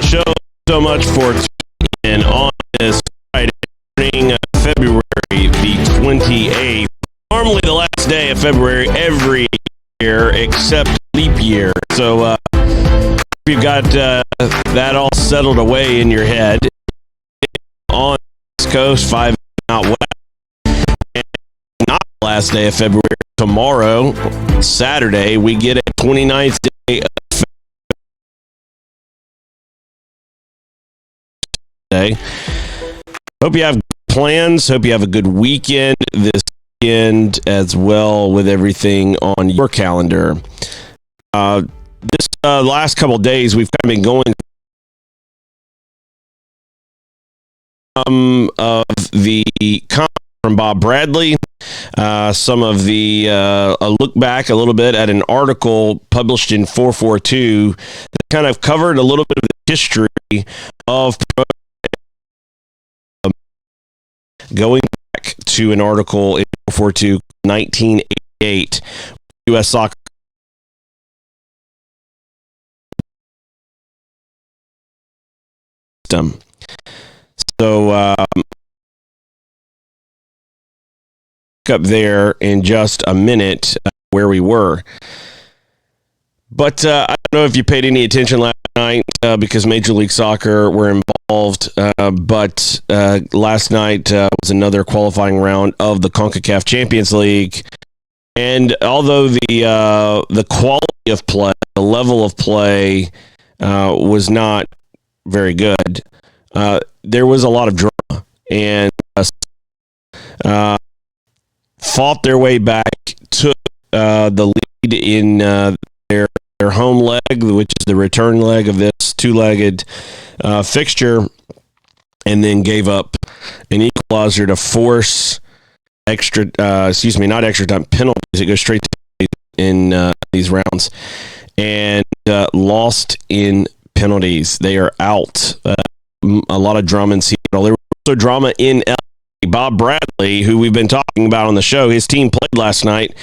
show so much for tuning in on this Friday morning, February the 28th. Normally the last day of February every year except leap year. So you've got that all settled away in your head. On the East Coast, 5 out west. And not the last day of February. Tomorrow, Saturday, we get a 29th day of February. Hope you have plans. Hope you have a good weekend this weekend as well with everything on your calendar. This last couple of days, we've kind of been going of the comment from Bob Bradley, some of the a look back a little bit at an article published in 442 that kind of covered a little bit of the history of going back to an article in 442, 1988, U.S. soccer. So up there in just a minute where we were. But I don't know if you paid any attention last night because Major League Soccer were involved. But last night was another qualifying round of the CONCACAF Champions League. And although the quality of play, the level of play was not very good, there was a lot of drama. And fought their way back, took the lead in their home leg, which is the return leg of this two-legged fixture, and then gave up an equalizer to force not extra time, penalties. It goes straight to in these rounds, and lost in penalties. They are out. A lot of drama in Seattle. There was also drama in LA. Bob Bradley, who we've been talking about on the show, his team played last night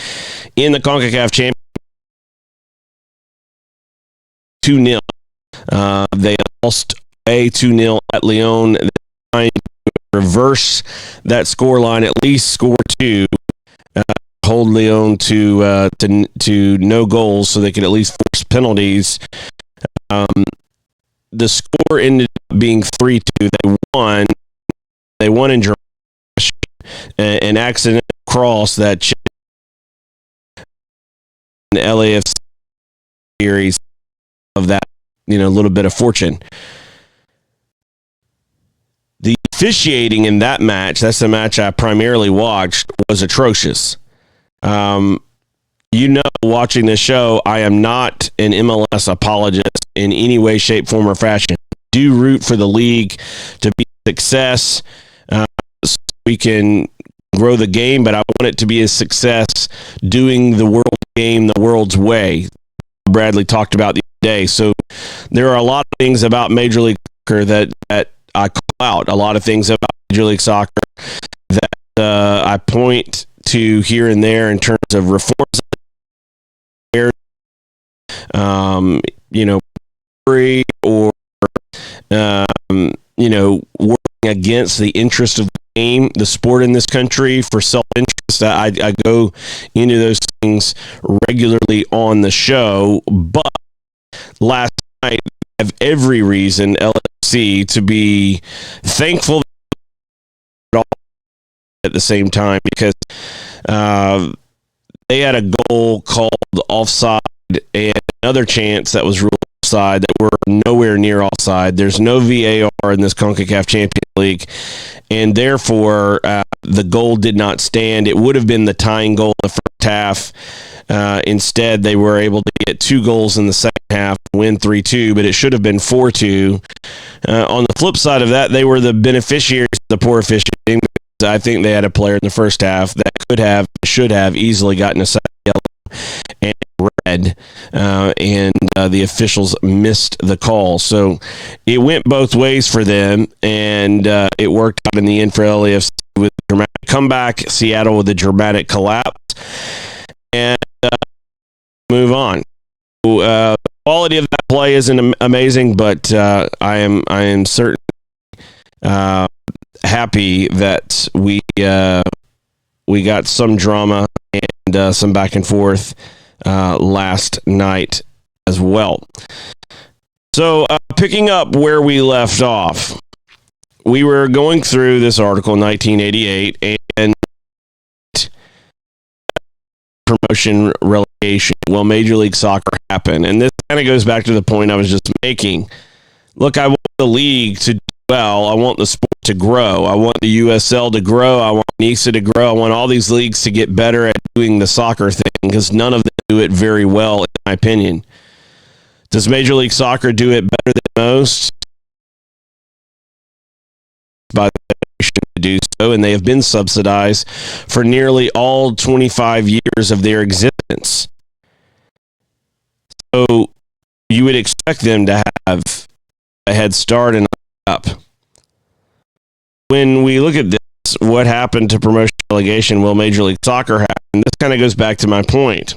in the CONCACAF Championship 2-0. They lost 2-0 at Lyon. They're trying to reverse that scoreline, at least score 2, hold Lyon to no goals so they could at least force penalties. The score ended up being 3-2. They won in Germany. An accidental cross that the LAFC series of that, little bit of fortune. The officiating in that match, that's the match I primarily watched, was atrocious. Watching this show, I am not an MLS apologist in any way, shape, form, or fashion. I do root for the league to be a success. So we can grow the game, but I want it to be a success doing the world game the world's way. Bradley talked about the other day. So there are a lot of things about Major League Soccer that I call out. A lot of things about Major League Soccer that I point to here and there in terms of reforms. Or working against the interest of the game, the sport in this country for self-interest. I go into those things regularly on the show, but last night I have every reason, LFC, to be thankful at the same time because they had a goal called offside and another chance that was ruled offside that were nowhere near offside. There's no VAR in this CONCACAF Champions League, and therefore the goal did not stand. It would have been the tying goal in the first half. Instead, they were able to get 2 goals in the second half, win 3-2, but it should have been 4-2. On the flip side of that, they were the beneficiaries of the poor officiating. I think they had a player in the first half that should have easily gotten a second yellow and red, and the officials missed the call. So it went both ways for them, and it worked out in the end for LAFC with a dramatic comeback, Seattle with a dramatic collapse, and move on. quality of that play isn't amazing, but I am certainly happy that we got some drama and some back and forth last night as well. So picking up where we left off, we were going through this article in 1988 and promotion relegation. Well, Major League Soccer happened, and this kind of goes back to the point I was just making. Look, I want the league to do well. I want the sport to grow. I want the USL to grow. I want NISA to grow. I want all these leagues to get better at doing the soccer thing because none of them do it very well, in my opinion. Does Major League Soccer do it better than most? By the federation to do so, and they have been subsidized for nearly all 25 years of their existence. So you would expect them to have a head start and up. When we look at this, what happened to promotion relegation? Well, Major League Soccer happened. This kind of goes back to my point.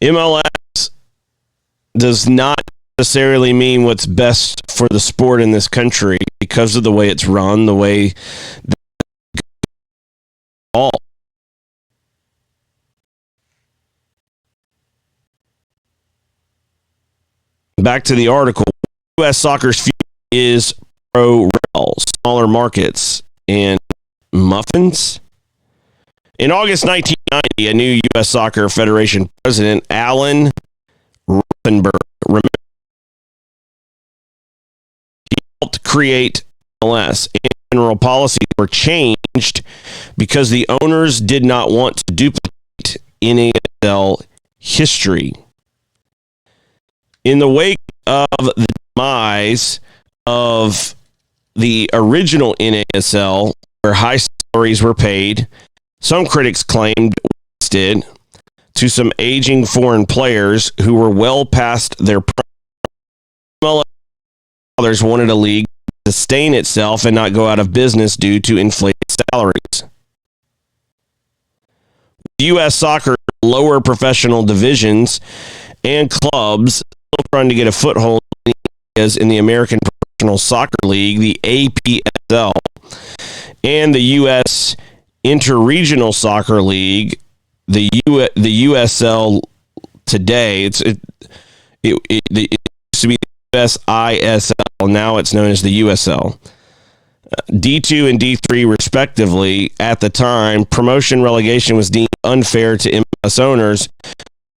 MLS does not necessarily mean what's best for the sport in this country because of the way it's run, the way all. Back to the article. U.S. soccer's future is pro-rel, smaller markets, and muffins. In August 1990, a new U.S. Soccer Federation president, Alan Rothenberg, helped create MLS, and general policies were changed because the owners did not want to duplicate NASL history. In the wake of the demise of the original NASL, where high salaries were paid, some critics claimed wasted to some aging foreign players who were well past their prime. Others wanted a league to sustain itself and not go out of business due to inflated salaries. U.S. soccer lower professional divisions and clubs still trying to get a foothold in the American Professional Soccer League, the APSL, and the U.S. Interregional Soccer League, the USL today. It used to be the USISL. Now it's known as the USL. D2 and D3 respectively. At the time, promotion relegation was deemed unfair to MLS owners,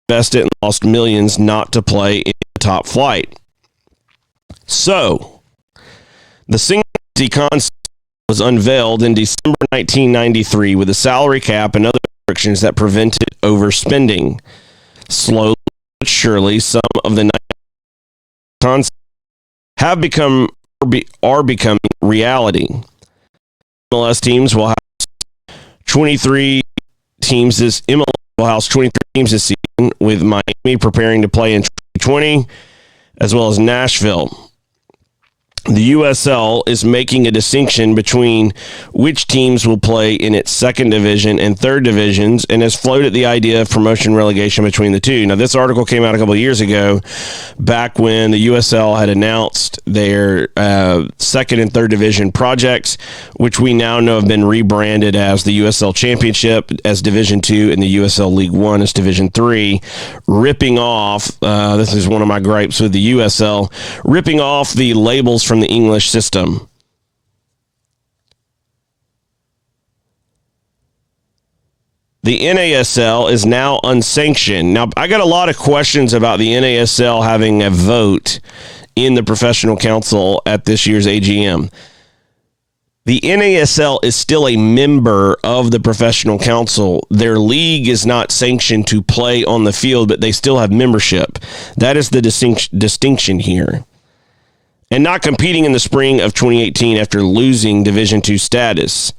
invested and lost millions not to play in the top flight. So, the single concept was unveiled in December 1993 with a salary cap and other restrictions that prevented overspending. Slowly but surely, some of the concepts have become are becoming reality. MLS teams will have 23 teams this MLS will house 23 teams this season, with Miami preparing to play in 2020 as well as Nashville. The USL is making a distinction between which teams will play in its second division and third divisions and has floated the idea of promotion relegation between the two. Now, this article came out a couple of years ago, back when the USL had announced their second and third division projects, which we now know have been rebranded as the USL Championship as Division 2 and the USL League 1 as Division 3, ripping off, this is one of my gripes with the USL, ripping off the labels from the English system. The NASL is now unsanctioned. Now, I got a lot of questions about the NASL having a vote in the Professional Council at this year's AGM. The NASL is still a member of the Professional Council. Their league is not sanctioned to play on the field, but they still have membership. That is the distinction here. And not competing in the spring of 2018 after losing Division II status.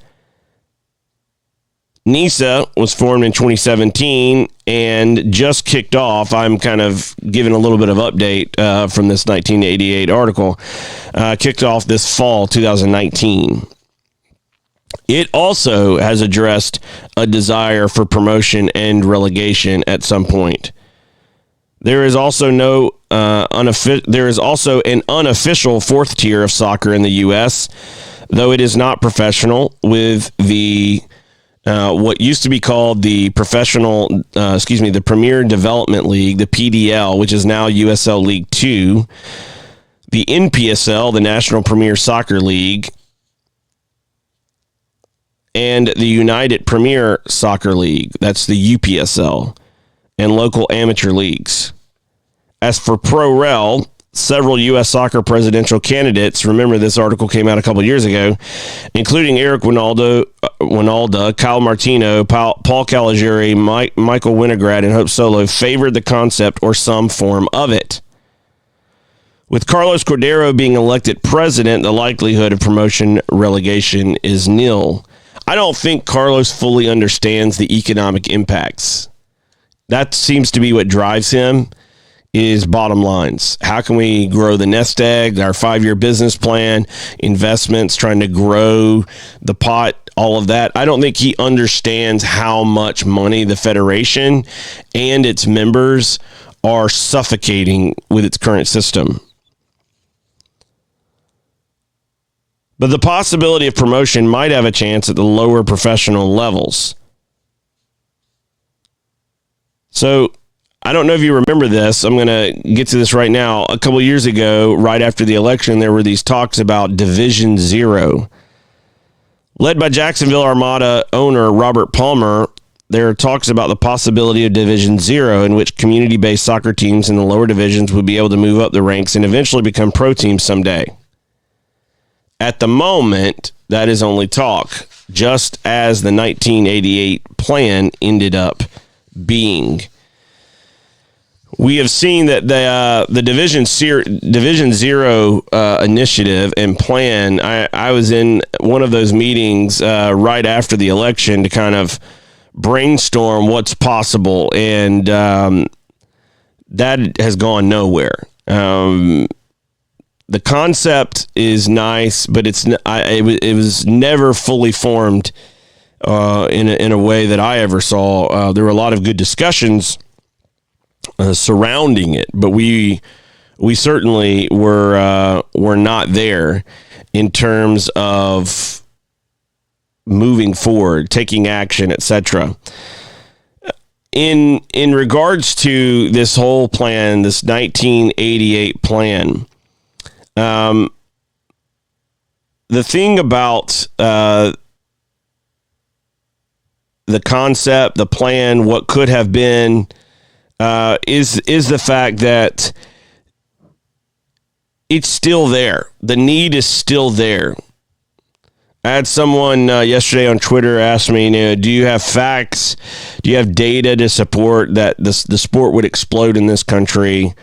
NISA was formed in 2017 and just kicked off. I'm kind of giving a little bit of update from this 1988 article. Kicked off this fall 2019. It also has addressed a desire for promotion and relegation at some point. There is also there is also an unofficial fourth tier of soccer in the U.S., though it is not professional, with the what used to be called the the Premier Development League, the PDL, which is now USL League 2, the NPSL, the National Premier Soccer League, and the United Premier Soccer League, that's the UPSL, and local amateur leagues. As for Pro-Rel, several U.S. soccer presidential candidates, remember this article came out a couple years ago, including Eric Winalda, Kyle Martino, Paul Caligiuri, Michael Winograd, and Hope Solo, favored the concept or some form of it. With Carlos Cordero being elected president, the likelihood of promotion relegation is nil. I don't think Carlos fully understands the economic impacts. That seems to be what drives him, is bottom lines. How can we grow the nest egg, our 5-year business plan, investments, trying to grow the pot, all of that. I don't think he understands how much money the Federation and its members are suffocating with its current system. But the possibility of promotion might have a chance at the lower professional levels. So, I don't know if you remember this. I'm going to get to this right now. A couple years ago, right after the election, there were these talks about Division Zero. Led by Jacksonville Armada owner Robert Palmer, there are talks about the possibility of Division Zero, in which community-based soccer teams in the lower divisions would be able to move up the ranks and eventually become pro teams someday. At the moment, that is only talk, just as the 1988 plan ended up being. We have seen that the Division Zero initiative and plan, I was in one of those meetings right after the election to kind of brainstorm what's possible, and that has gone nowhere. The concept is nice, but it was never fully formed in a way that I ever saw. There were a lot of good discussions surrounding it, but we certainly were not there in terms of moving forward, taking action, etc. In regards to this whole plan, this 1988 plan. The thing about the concept, the plan, what could have been, is the fact that it's still there. The need is still there. I had someone yesterday on Twitter ask me, do you have facts? Do you have data to support that the sport would explode in this country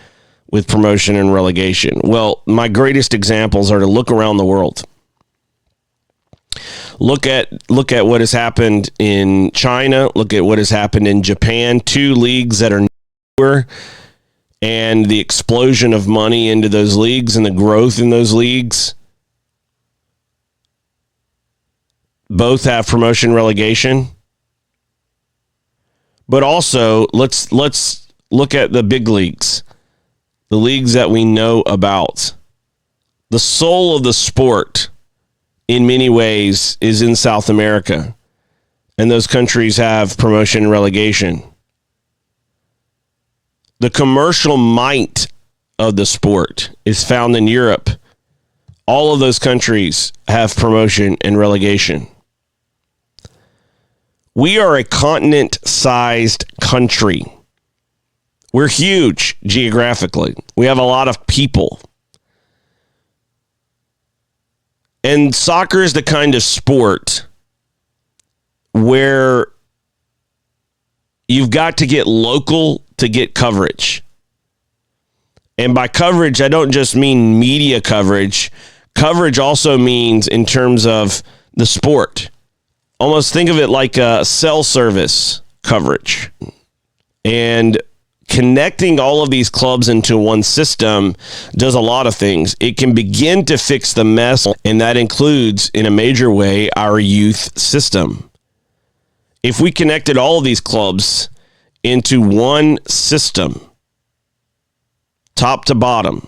with promotion and relegation? Well, my greatest examples are to look around the world. Look at what has happened in China. Look at what has happened in Japan. 2 leagues that are newer, and the explosion of money into those leagues and the growth in those leagues. Both have promotion relegation. But also, let's look at the big leagues. The leagues that we know about. The soul of the sport, in many ways, is in South America. And those countries have promotion and relegation. The commercial might of the sport is found in Europe. All of those countries have promotion and relegation. We are a continent-sized country. We're huge geographically. We have a lot of people. And soccer is the kind of sport where you've got to get local to get coverage. And by coverage, I don't just mean media coverage. Coverage also means in terms of the sport. Almost think of it like a cell service coverage. And connecting all of these clubs into one system does a lot of things. It can begin to fix the mess, and that includes, in a major way, our youth system. If we connected all of these clubs into one system, top to bottom.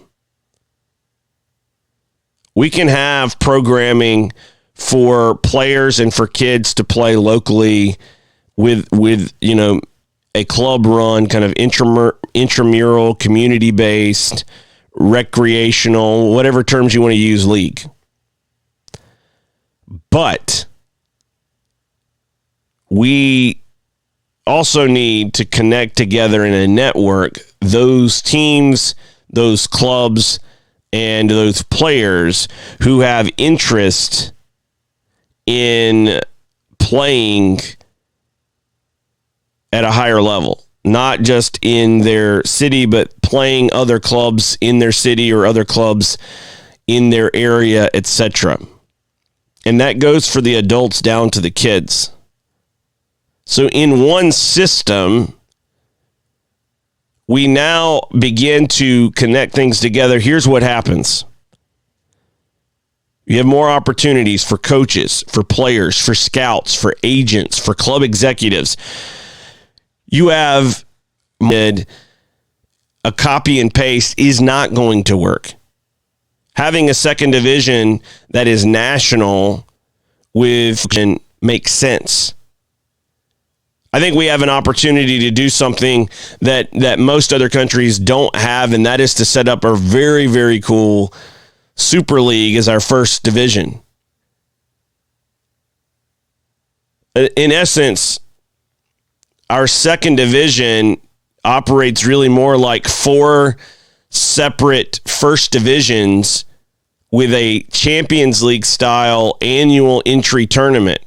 We can have programming for players and for kids to play locally with a club run kind of intramural, community-based, recreational, whatever terms you want to use, league. But we also need to connect together in a network those teams, those clubs, and those players who have interest in playing at a higher level, not just in their city, but playing other clubs in their city or other clubs in their area, etc. And that goes for the adults down to the kids. So in one system, we now begin to connect things together. Here's what happens. You have more opportunities for coaches, for players, for scouts, for agents, for club executives. You have a copy and paste is not going to work. Having a second division that is national makes sense. I think we have an opportunity to do something that most other countries don't have, and that is to set up a very, very cool Super League as our first division. In essence, our second division operates really more like 4 separate first divisions with a Champions League style annual entry tournament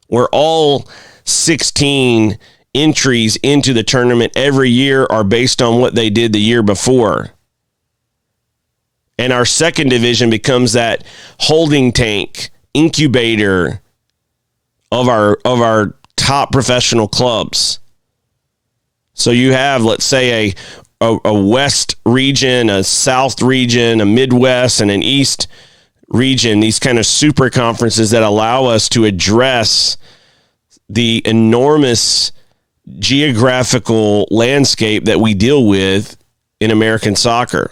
where all 16 entries into the tournament every year are based on what they did the year before. And our second division becomes that holding tank, incubator of our top professional clubs. So you have, let's say, a West region, a South region, a Midwest, and an East region, these kind of super conferences that allow us to address the enormous geographical landscape that we deal with in American soccer.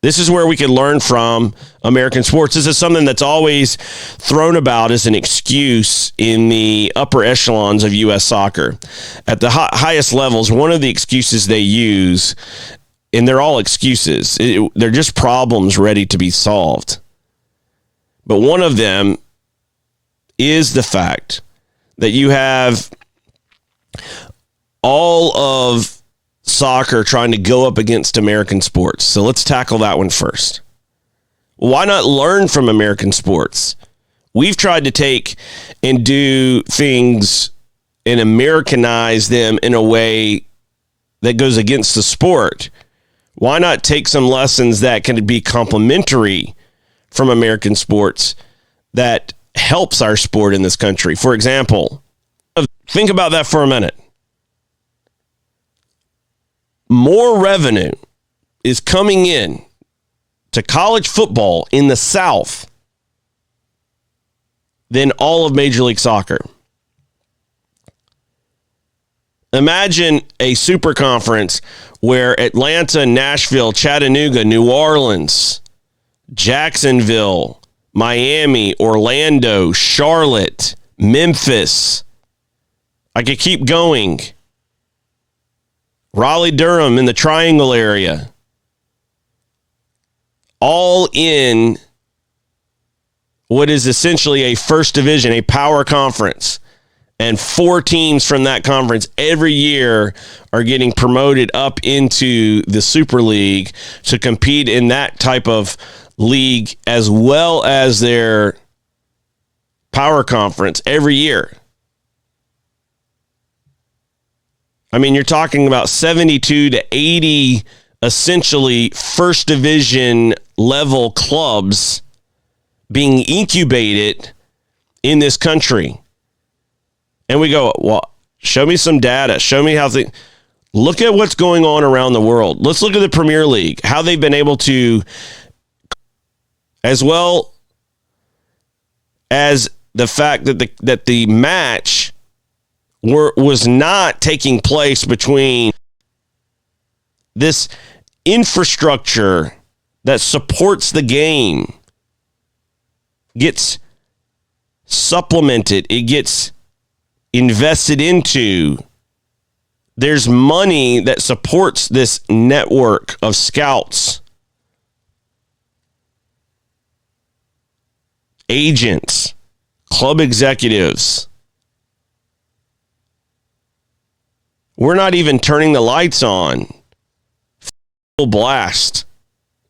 This is where we can learn from American sports. This is something that's always thrown about as an excuse in the upper echelons of U.S. soccer. At the highest levels, one of the excuses they use, and they're all excuses, they're just problems ready to be solved. But one of them is the fact that you have all of soccer trying to go up against American sports. So let's tackle that one first. Why not learn from American sports? We've tried to take and do things and Americanize them in a way that goes against the sport. Why not take some lessons that can be complementary from American sports that helps our sport in this country? For example, think about that for a minute. More revenue is coming in to college football in the South than all of Major League Soccer. Imagine a super conference where Atlanta, Nashville, Chattanooga, New Orleans, Jacksonville, Miami, Orlando, Charlotte, Memphis. I could keep going. Raleigh-Durham in the Triangle area. All in what is essentially a first division, a power conference. And 4 teams from that conference every year are getting promoted up into the Super League to compete in that type of league as well as their power conference every year. I mean, you're talking about 72 to 80 essentially first division level clubs being incubated in this country. And we go, well, show me some data. Show me how things. Look at what's going on around the world. Let's look at the Premier League, how they've been able to, as well as the fact that the match was not taking place between this infrastructure that supports the game gets supplemented, it gets invested into. There's money that supports this network of scouts, agents, club executives. We're not even turning the lights on. Full blast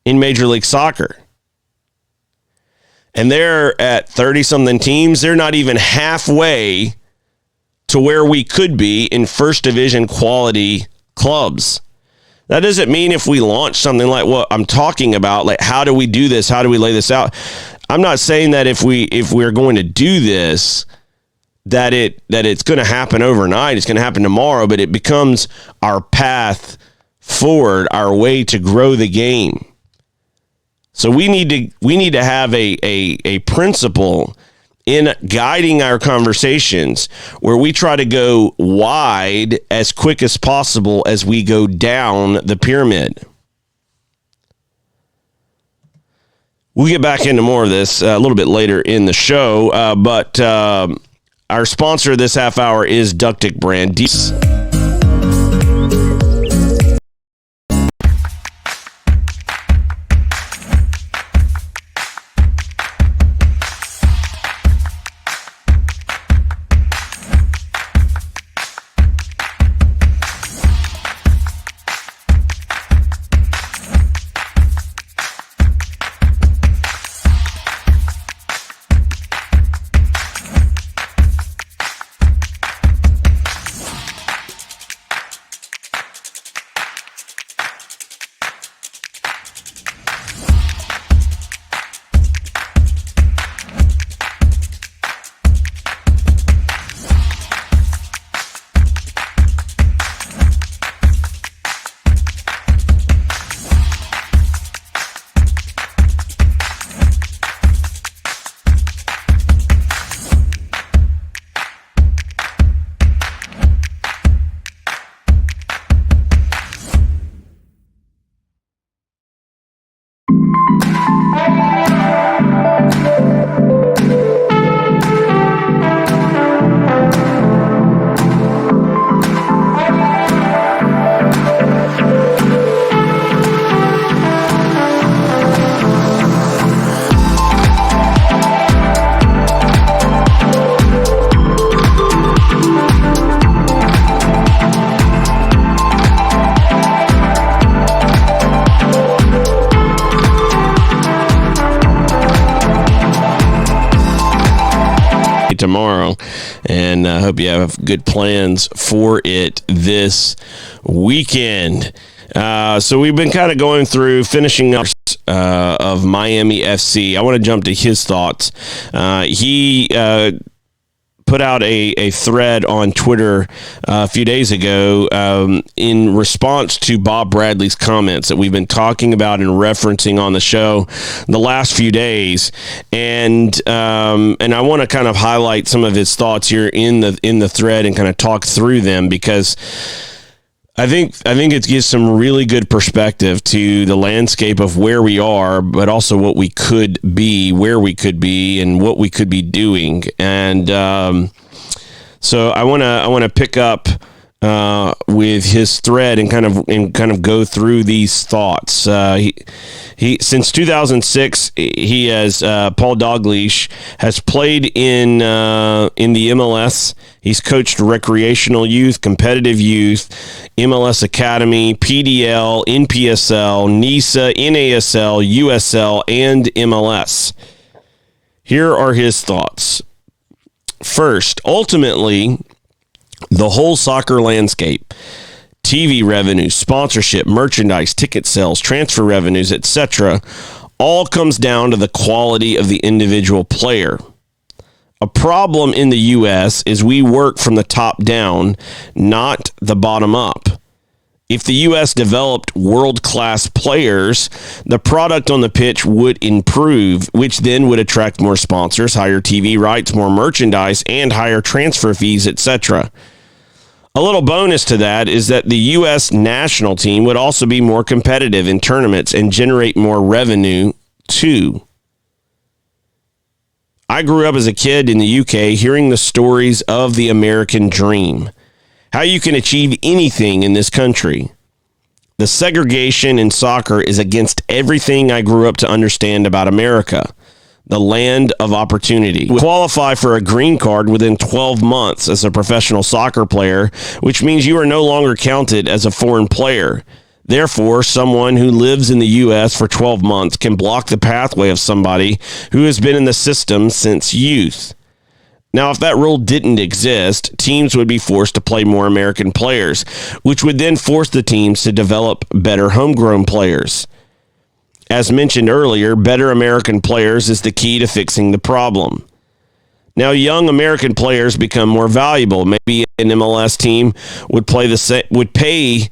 in Major League Soccer. And they're at 30-something teams. They're not even halfway to where we could be in first division quality clubs. That doesn't mean if we launch something like what I'm talking about, like how do we do this? How do we lay this out? I'm not saying that if we're going to do this, that it's going to happen overnight. It's going to happen tomorrow, but it becomes our path forward, our way to grow the game. So we need to have a principle in guiding our conversations where we try to go wide as quick as possible as we go down the pyramid. We'll get back into more of this a little bit later in the show, but our sponsor this half hour is Ductic Brand. Tomorrow, and I hope you have good plans for it this weekend. So we've been kind of going through finishing up of Miami FC. I want to jump to his thoughts. He put out a thread on Twitter a few days ago in response to Bob Bradley's comments that we've been talking about and referencing on the show the last few days, and I want to kind of highlight some of his thoughts here in the thread and kind of talk through them, because I think it gives some really good perspective to the landscape of where we are, but also what we could be, where we could be, and what we could be doing. And so I want to pick up with his thread and kind of go through these thoughts. He since 2006, he has Paul Dalglish has played in the MLS. He's coached recreational youth, competitive youth, MLS Academy, PDL, NPSL, NISA, NASL, USL, and MLS. Here are his thoughts. First, ultimately, the whole soccer landscape, TV revenues, sponsorship, merchandise, ticket sales, transfer revenues, etc., all comes down to the quality of the individual player. A problem in the U.S. is we work from the top down, not the bottom up. If the U.S. developed world-class players, the product on the pitch would improve, which then would attract more sponsors, higher TV rights, more merchandise, and higher transfer fees, etc. A little bonus to that is that the U.S. national team would also be more competitive in tournaments and generate more revenue too. I grew up as a kid in the UK hearing the stories of the American dream, how you can achieve anything in this country. The segregation in soccer is against everything I grew up to understand about America, the land of opportunity. You qualify for a green card within 12 months as a professional soccer player, which means you are no longer counted as a foreign player. Therefore, someone who lives in the U.S. for 12 months can block the pathway of somebody who has been in the system since youth. Now, if that rule didn't exist, teams would be forced to play more American players, which would then force the teams to develop better homegrown players. As mentioned earlier, better American players is the key to fixing the problem. Now, young American players become more valuable. Maybe an MLS team would pay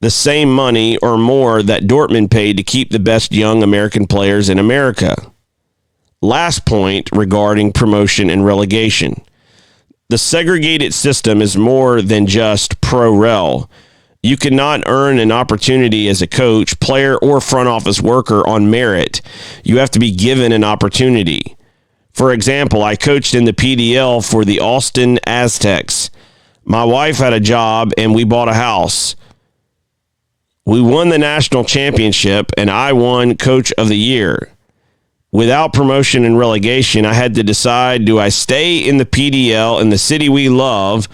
the same money or more that Dortmund paid to keep the best young American players in America. Last point regarding promotion and relegation. The segregated system is more than just pro-rel. You cannot earn an opportunity as a coach, player, or front office worker on merit. You have to be given an opportunity. For example, I coached in the PDL for the Austin Aztecs. My wife had a job and we bought a house. We won the national championship and I won Coach of the Year. Without promotion and relegation, I had to decide, do I stay in the PDL in the city we love,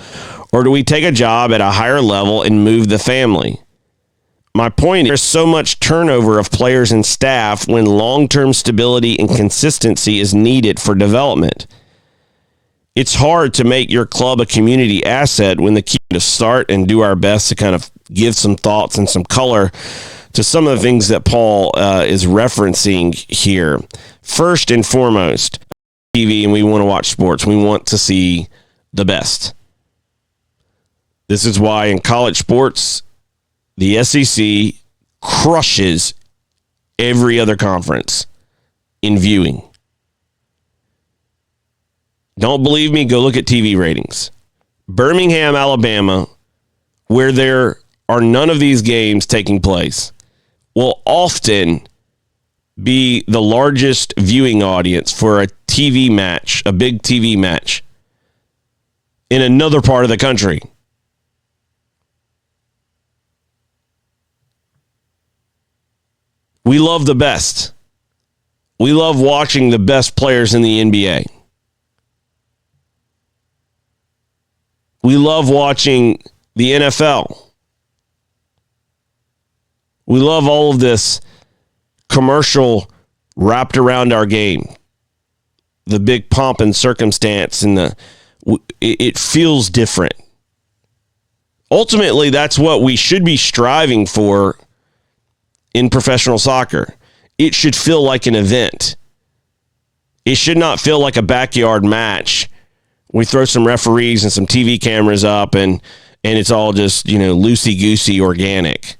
or do we take a job at a higher level and move the family? My point is, there's so much turnover of players and staff when long-term stability and consistency is needed for development. It's hard to make your club a community asset when the key to start and do our best to kind of give some thoughts and some color to some of the things that Paul is referencing here. First and foremost, TV, and we want to watch sports. We want to see the best. This is why in college sports, the SEC crushes every other conference in viewing. Don't believe me? Go look at TV ratings. Birmingham, Alabama, where there are none of these games taking place, will often be the largest viewing audience for a TV match, a big TV match, in another part of the country. We love the best. We love watching the best players in the NBA. We love watching the NFL. We love all of this commercial wrapped around our game. The big pomp and circumstance and it feels different. Ultimately, that's what we should be striving for in professional soccer. It should feel like an event. It should not feel like a backyard match. We throw some referees and some TV cameras up and it's all just, loosey-goosey organic.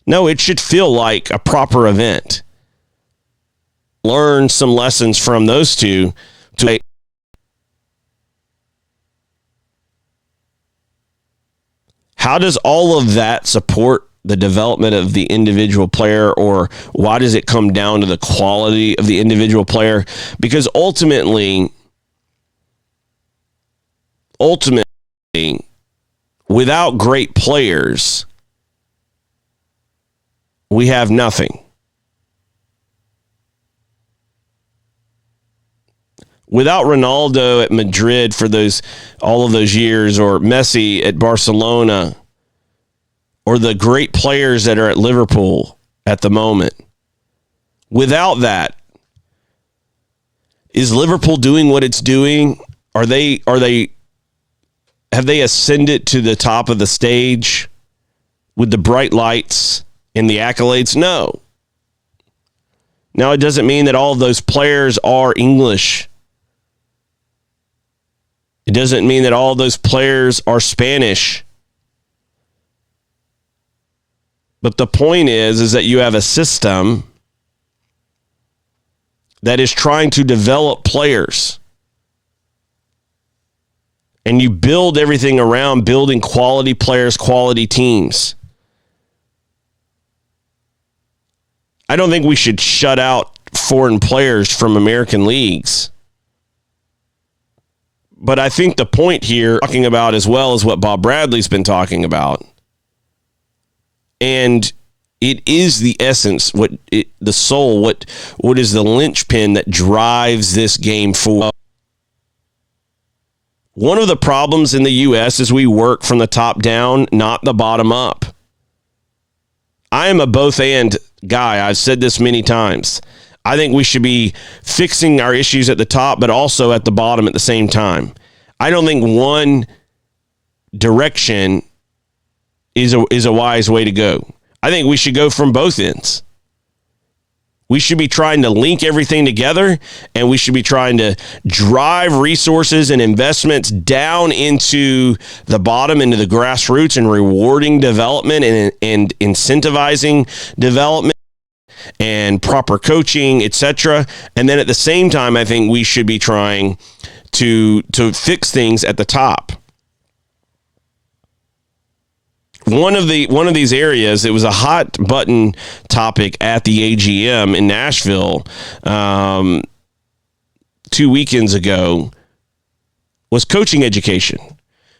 No, it should feel like a proper event. Learn some lessons from those two. How does all of that support the development of the individual player, or why does it come down to the quality of the individual player? Because ultimately, without great players, we have nothing. Without Ronaldo at Madrid for all of those years, or Messi at Barcelona, or the great players that are at Liverpool at the moment, without that, is Liverpool doing what it's doing? Have they ascended to the top of the stage with the bright lights and the accolades? No. Now, it doesn't mean that all of those players are English. It doesn't mean that all of those players are Spanish. But the point is that you have a system that is trying to develop players. and you build everything around building quality players, quality teams. I don't think we should shut out foreign players from American leagues. But I think the point here, talking about as well as what Bob Bradley's been talking about, and it is the essence, the soul, what is the linchpin that drives this game forward. One of the problems in the U.S. is we work from the top down, not the bottom up. I am a both and guy. I've said this many times. I think we should be fixing our issues at the top, but also at the bottom at the same time. I don't think one direction is a wise way to go. I think we should go from both ends. We should be trying to link everything together, and we should be trying to drive resources and investments down into the bottom, into the grassroots, and rewarding development and incentivizing development and proper coaching, etc. And then at the same time, I think we should be trying to fix things at the top. One of these areas, it was a hot button topic at the AGM in Nashville 2 weekends ago, was coaching education.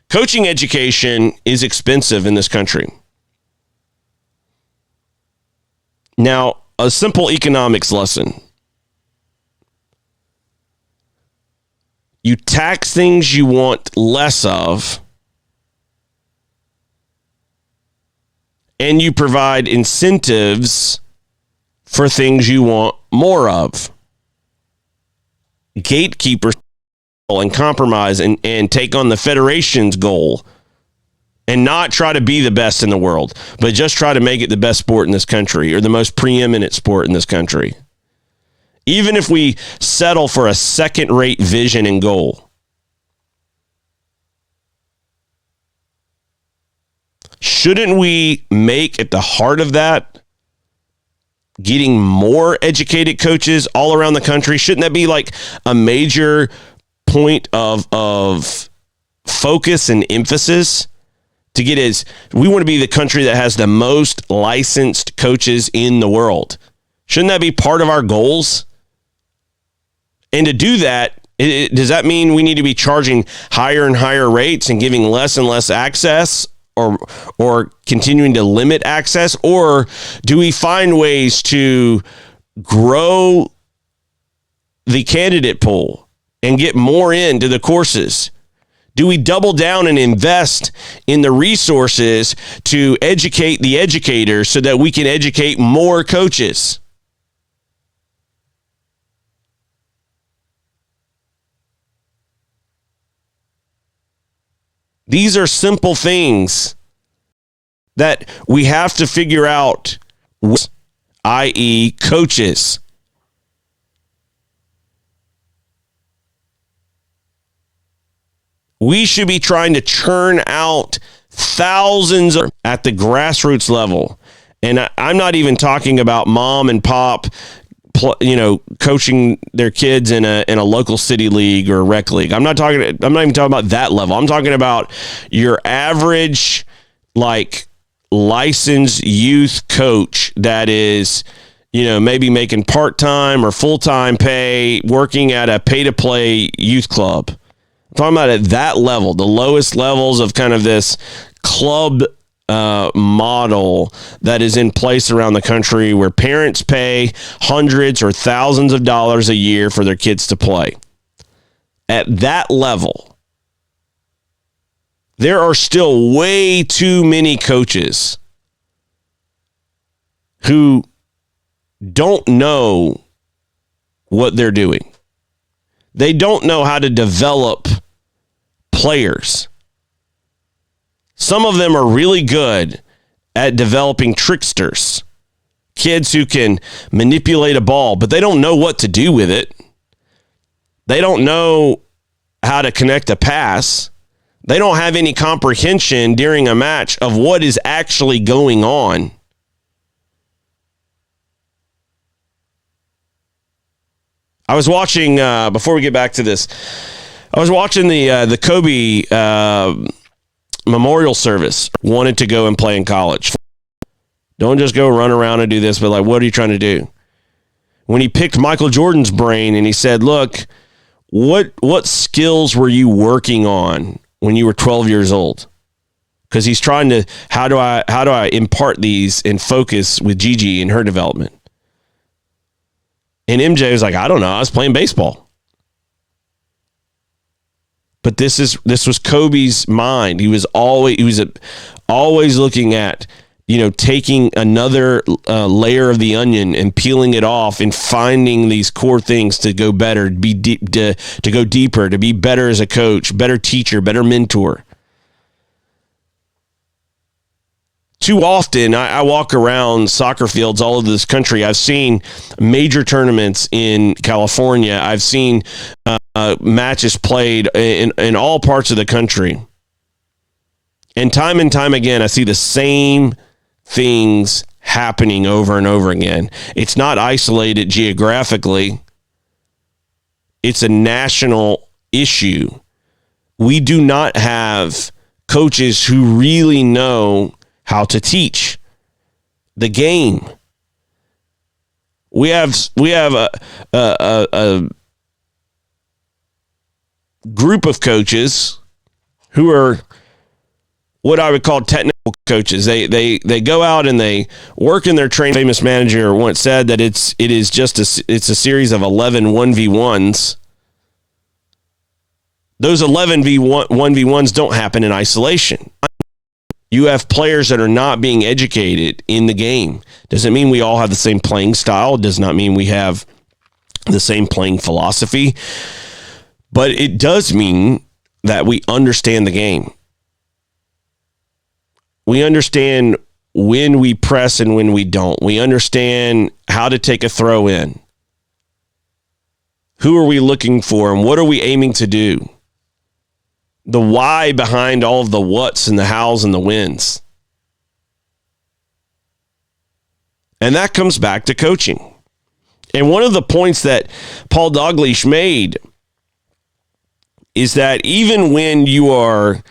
Coaching education is expensive in this country. Now, a simple economics lesson. You tax things you want less of, and you provide incentives for things you want more of. Gatekeepers and compromise and take on the federation's goal and not try to be the best in the world, but just try to make it the best sport in this country or the most preeminent sport in this country. Even if we settle for a second-rate vision and goal. Shouldn't we make at the heart of that getting more educated coaches all around the country? Shouldn't that be like a major point of focus and emphasis to get we want to be the country that has the most licensed coaches in the world. Shouldn't that be part of our goals? And to do that, does that mean we need to be charging higher and higher rates and giving less and less access? Or continuing to limit access? Or do we find ways to grow the candidate pool and get more into the courses? Do we double down and invest in the resources to educate the educators so that we can educate more coaches? These are simple things that we have to figure out, i.e., coaches. We should be trying to churn out thousands at the grassroots level. And I'm not even talking about mom and pop, coaching their kids in a local city league or rec league. I'm not even talking about that level. I'm talking about your average, licensed youth coach that is, maybe making part-time or full-time pay, working at a pay-to-play youth club. I'm talking about at that level, the lowest levels of kind of this club model that is in place around the country where parents pay hundreds or thousands of dollars a year for their kids to play. At that level, there are still way too many coaches who don't know what they're doing. They don't know how to develop players. Some of them are really good at developing tricksters, kids who can manipulate a ball, but they don't know what to do with it. They don't know how to connect a pass. They don't have any comprehension during a match of what is actually going on. I was watching, before we get back to this, I was watching the Kobe memorial service. Wanted to go and play in college. Don't just go run around and do this, but like, what are you trying to do? When he picked Michael Jordan's brain and he said, look, what skills were you working on when you were 12 years old? Because he's trying to, how do I impart these and focus with Gigi in her development? And MJ was like, I don't know. I was playing baseball. But this was Kobe's mind. He was always looking at, taking another layer of the onion and peeling it off and finding these core things to go better, to go deeper, to be better as a coach, better teacher, better mentor. Too often, I walk around soccer fields all over this country. I've seen major tournaments in California. I've seen matches played in all parts of the country. And time again, I see the same things happening over and over again. It's not isolated geographically. It's a national issue. We do not have coaches who really know how to teach the game. We have a group of coaches who are what I would call technical coaches. They go out and they work in their training. Famous manager once said that it's a series of 11 1v1s. Those 11 1v1s don't happen in isolation. You have players that are not being educated in the game. Doesn't mean we all have the same playing style. Does not mean we have the same playing philosophy. But it does mean that we understand the game. We understand when we press and when we don't. We understand how to take a throw in. Who are we looking for and what are we aiming to do? The why behind all of the whats and the hows and the whens. And that comes back to coaching. And one of the points that Paul Dalglish made is that even when you are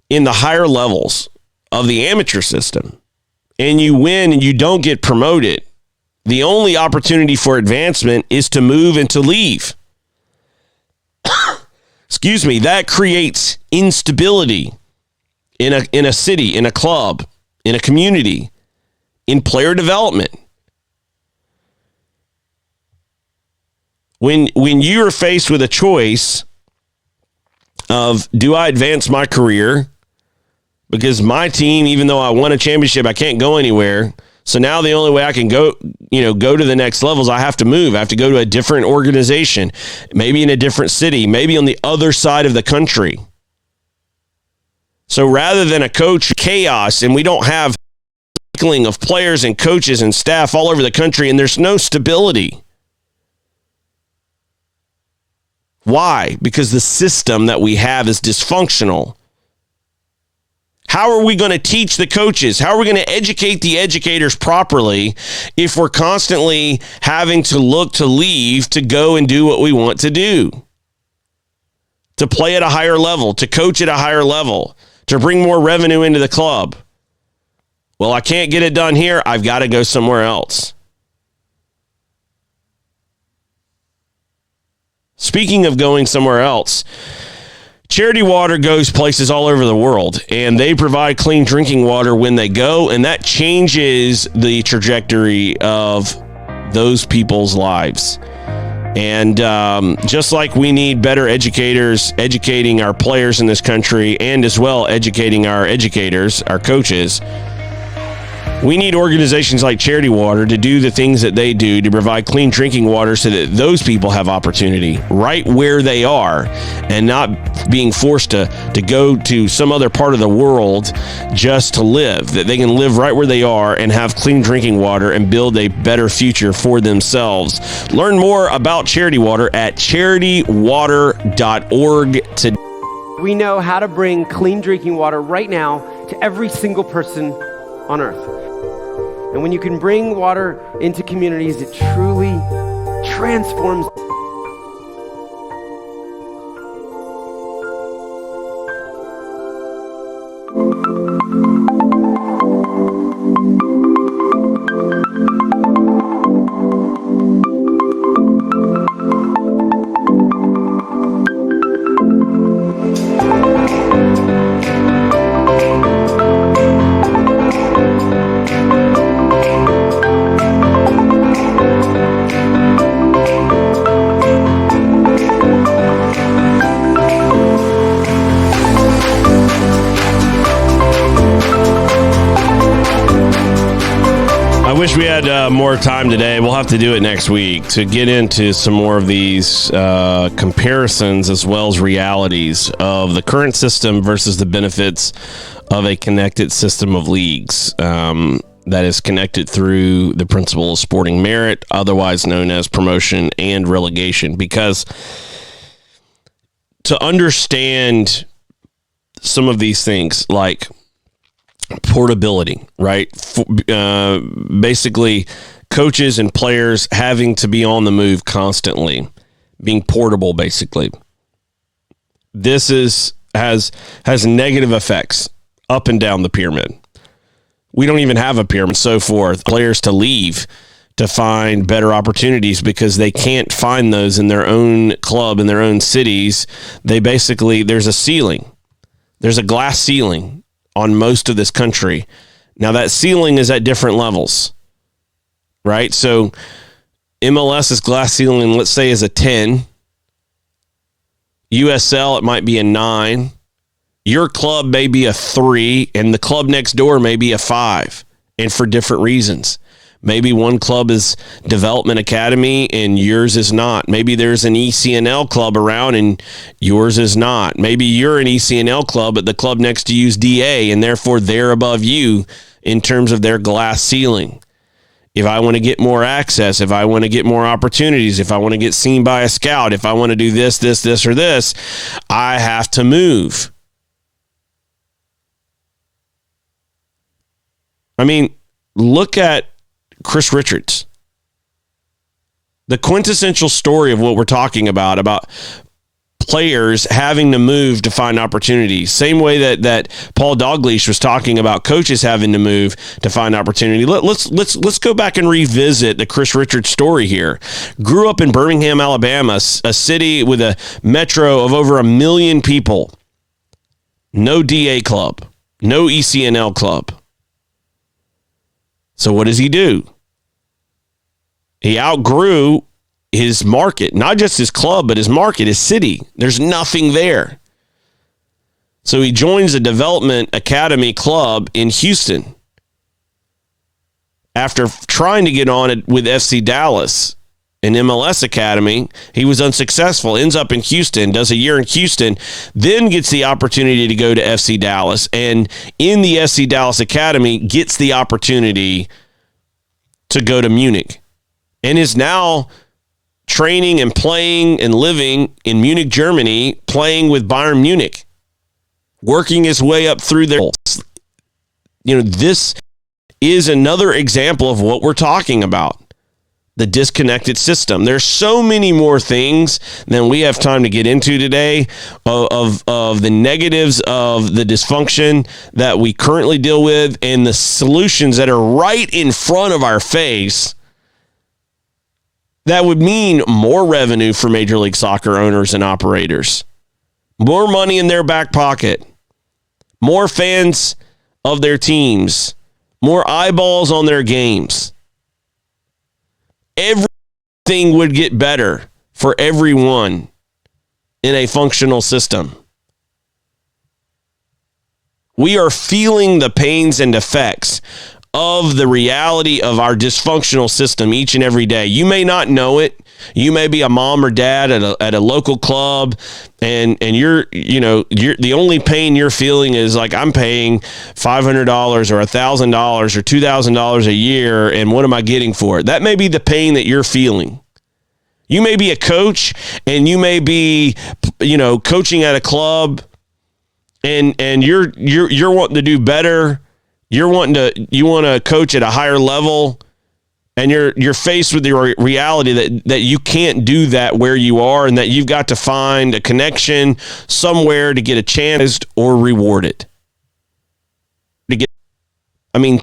in the higher levels of the amateur system and you win and you don't get promoted, the only opportunity for advancement is to move and to leave. Excuse me, that creates instability in a city, in a club, in a community, in player development. When you are faced with a choice of, do I advance my career because my team, even though I won a championship, I can't go anywhere. So now the only way I can go to the next levels, I have to move. I have to go to a different organization, maybe in a different city, maybe on the other side of the country. So rather than a coach chaos, and we don't have cycling of players and coaches and staff all over the country, and there's no stability. Why? Because the system that we have is dysfunctional. How are we going to teach the coaches? How are we going to educate the educators properly if we're constantly having to look to leave to go and do what we want to do? To play at a higher level, to coach at a higher level, to bring more revenue into the club. Well, I can't get it done here. I've got to go somewhere else. Speaking of going somewhere else, Charity Water goes places all over the world, and they provide clean drinking water when they go, and that changes the trajectory of those people's lives. And just like we need better educators educating our players in this country, and as well educating our educators, our coaches, we need organizations like Charity Water to do the things that they do to provide clean drinking water so that those people have opportunity right where they are and not being forced to go to some other part of the world just to live, that they can live right where they are and have clean drinking water and build a better future for themselves. Learn more about Charity Water at charitywater.org today. We know how to bring clean drinking water right now to every single person on earth. And when you can bring water into communities, it truly transforms. Wish we had more time today. We'll have to do it next week to get into some more of these comparisons as well as realities of the current system versus the benefits of a connected system of leagues that is connected through the principle of sporting merit, otherwise known as promotion and relegation. Because to understand some of these things like portability, right? Basically, coaches and players having to be on the move constantly, being portable, basically. This has negative effects up and down the pyramid. We don't even have a pyramid, so forth. Players to leave to find better opportunities because they can't find those in their own club, in their own cities. There's a ceiling. There's a glass ceiling on most of this country. Now that ceiling is at different levels, right? So MLS's glass ceiling, let's say, is a 10. USL, it might be a 9. Your club may be a 3, and the club next door may be a 5, and for different reasons. Maybe one club is Development Academy and yours is not. Maybe there's an ECNL club around and yours is not. Maybe you're an ECNL club, but the club next to you is DA, and therefore they're above you in terms of their glass ceiling. If I want to get more access, if I want to get more opportunities, if I want to get seen by a scout, if I want to do this, or this, I have to move. I mean, look at Chris Richards. The quintessential story of what we're talking about players having to move to find opportunities. Same way that Paul Dalglish was talking about coaches having to move to find opportunity. Let's go back and revisit the Chris Richards story here. Grew up in Birmingham, Alabama, a city with a metro of over 1 million people. No DA club, no ECNL club. So what does he do? He outgrew his market, not just his club, but his market, his city. There's nothing there. So he joins a Development Academy club in Houston. After trying to get on it with FC Dallas, an MLS Academy, he was unsuccessful, ends up in Houston, does a year in Houston, then gets the opportunity to go to FC Dallas, and in the FC Dallas Academy gets the opportunity to go to Munich. And is now training and playing and living in Munich, Germany, playing with Bayern Munich, working his way up through their... this is another example of what we're talking about, the disconnected system. There's so many more things than we have time to get into today of the negatives of the dysfunction that we currently deal with and the solutions that are right in front of our face. That would mean more revenue for Major League Soccer owners and operators, more money in their back pocket, more fans of their teams, more eyeballs on their games. Everything would get better for everyone in a functional system. We are feeling the pains and effects of the reality of our dysfunctional system each and every day. You may not know it. You may be a mom or dad at a local club, and you're the only pain you're feeling is like, I'm paying $500 or $1,000 or $2,000 a year, and what am I getting for it? That may be the pain that you're feeling. You may be a coach, and you may be, coaching at a club, and you're wanting to do better. You want to coach at a higher level, and you're faced with the reality that you can't do that where you are, and that you've got to find a connection somewhere to get a chance or rewarded.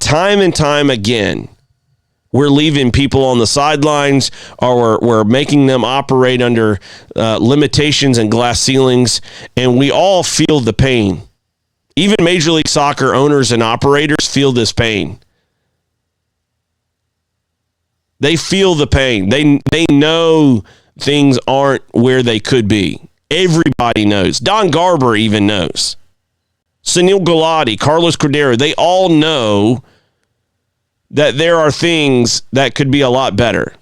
Time and time again, we're leaving people on the sidelines, or we're making them operate under limitations and glass ceilings, and we all feel the pain. Even Major League Soccer owners and operators feel this pain. They feel the pain. They know things aren't where they could be. Everybody knows. Don Garber even knows. Sunil Gulati, Carlos Cordero, they all know that there are things that could be a lot better.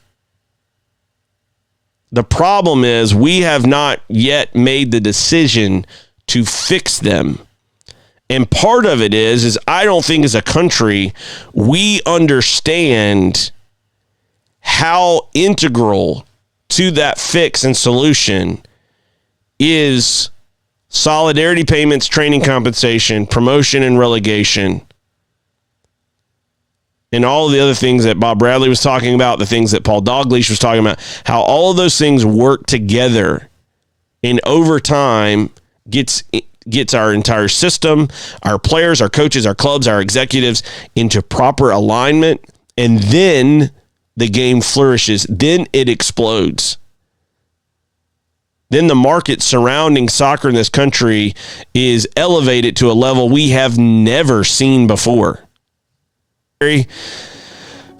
The problem is we have not yet made the decision to fix them. And part of it is I don't think as a country we understand how integral to that fix and solution is solidarity payments, training compensation, promotion and relegation, and all of the other things that Bob Bradley was talking about, the things that Paul Dalglish was talking about, how all of those things work together and over time gets our entire system, our players, our coaches, our clubs, our executives into proper alignment, and then the game flourishes. Then it explodes. Then the market surrounding soccer in this country is elevated to a level we have never seen before.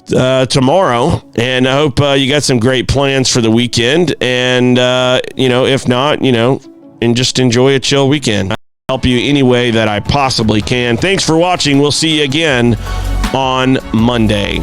Tomorrow, and I hope you got some great plans for the weekend, and if not, and just enjoy a chill weekend. I'll help you any way that I possibly can. Thanks for watching. We'll see you again on Monday.